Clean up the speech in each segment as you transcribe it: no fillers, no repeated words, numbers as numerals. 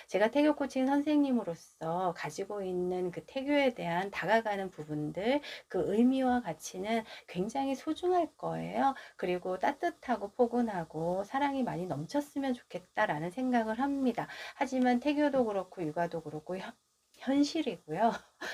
제가 태교 코칭 선생님으로서 가지고 있는 그 태교에 대한 다가가는 부분들, 그 의미와 가치는 굉장히 소중할 거예요. 그리고 따뜻하고 포근하고 사랑이 많이 넘쳤으면 좋겠다라는 생각을 합니다. 하지만 태교도 그렇고 육아도 그렇고 현실이고요.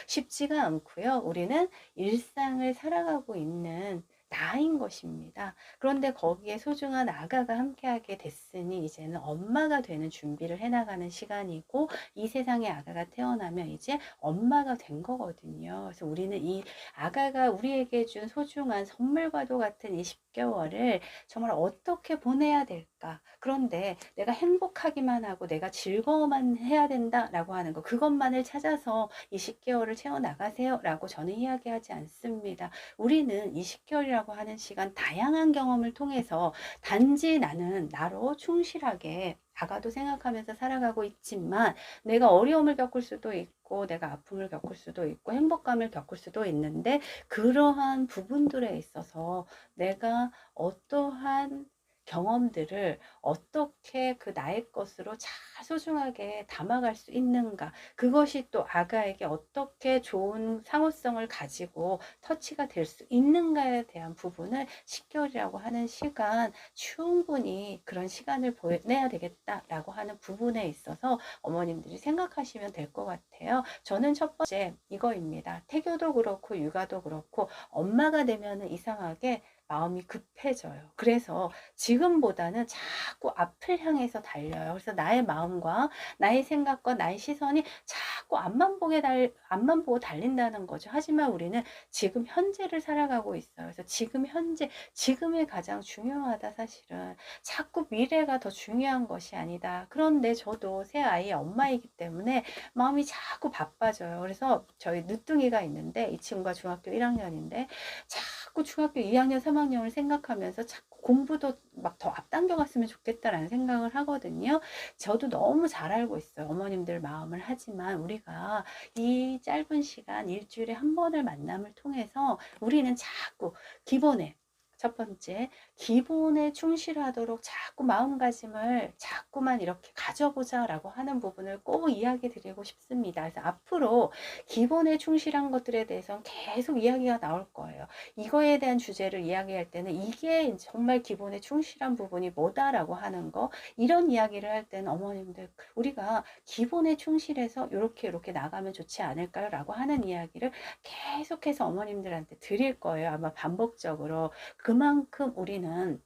쉽지가 않고요. 우리는 일상을 살아가고 있는 나인 것입니다. 그런데 거기에 소중한 아가가 함께하게 됐으니 이제는 엄마가 되는 준비를 해나가는 시간이고, 이 세상에 아가가 태어나면 이제 엄마가 된 거거든요. 그래서 우리는 이 아가가 우리에게 준 소중한 선물과도 같은 이 10개월을 정말 어떻게 보내야 될까? 그런데 내가 행복하기만 하고 내가 즐거워만 해야 된다라고 하는 거, 그것만을 찾아서 이 10개월을 채워나가세요 라고 저는 이야기하지 않습니다. 우리는 이 10개월이라고 하는 시간 다양한 경험을 통해서 단지 나는 나로 충실하게 아가도 생각하면서 살아가고 있지만, 내가 어려움을 겪을 수도 있고 내가 아픔을 겪을 수도 있고 행복감을 겪을 수도 있는데, 그러한 부분들에 있어서 내가 어떠한 경험들을 어떻게 그 나의 것으로 잘 소중하게 담아갈 수 있는가, 그것이 또 아가에게 어떻게 좋은 상호성을 가지고 터치가 될 수 있는가에 대한 부분을 10개월이라고 하는 시간, 충분히 그런 시간을 보내야 되겠다라고 하는 부분에 있어서 어머님들이 생각하시면 될 것 같아요. 저는 첫 번째 이거입니다. 태교도 그렇고 육아도 그렇고 엄마가 되면은 이상하게 마음이 급해져요. 그래서 지금보다는 자꾸 앞을 향해서 달려요. 그래서 나의 마음과 나의 생각과 나의 시선이 자꾸 앞만 보고 달린다는 거죠. 하지만 우리는 지금 현재를 살아가고 있어요. 그래서 지금 현재, 지금이 가장 중요하다, 사실은. 자꾸 미래가 더 중요한 것이 아니다. 그런데 저도 새 아이의 엄마이기 때문에 마음이 자꾸 바빠져요. 그래서 저희 늦둥이가 있는데, 이 친구가 중학교 1학년인데 자꾸 중학교 2학년, 3학년을 생각하면서 자꾸 공부도 막 더 앞당겨 갔으면 좋겠다라는 생각을 하거든요. 저도 너무 잘 알고 있어요, 어머님들 마음을. 하지만 우리가 이 짧은 시간, 일주일에 한 번을 만남을 통해서 우리는 자꾸 기본에, 첫 번째, 기본에 충실하도록 자꾸 마음가짐을 자꾸만 이렇게 가져보자라고 하는 부분을 꼭 이야기 드리고 싶습니다. 그래서 앞으로 기본에 충실한 것들에 대해서는 계속 이야기가 나올 거예요. 이거에 대한 주제를 이야기할 때는 이게 정말 기본에 충실한 부분이 뭐다라고 하는 거, 이런 이야기를 할 때는 어머님들, 우리가 기본에 충실해서 이렇게 나가면 좋지 않을까요? 라고 하는 이야기를 계속해서 어머님들한테 드릴 거예요. 아마 반복적으로. 그만큼 우리는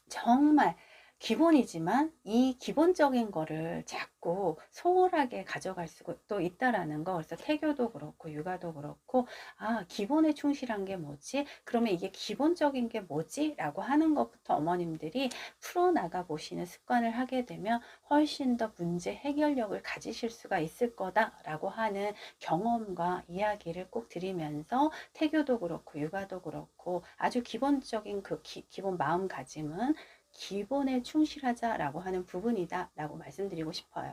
정말 기본이지만 이 기본적인 거를 자꾸 소홀하게 가져갈 수도 있다라는 거. 그래서 태교도 그렇고 육아도 그렇고, 아, 기본에 충실한 게 뭐지? 그러면 이게 기본적인 게 뭐지? 라고 하는 것부터 어머님들이 풀어나가 보시는 습관을 하게 되면 훨씬 더 문제 해결력을 가지실 수가 있을 거다라고 하는 경험과 이야기를 꼭 드리면서, 태교도 그렇고 육아도 그렇고 아주 기본적인 그 기본 마음가짐은 기본에 충실하자라고 하는 부분이다 라고 말씀드리고 싶어요.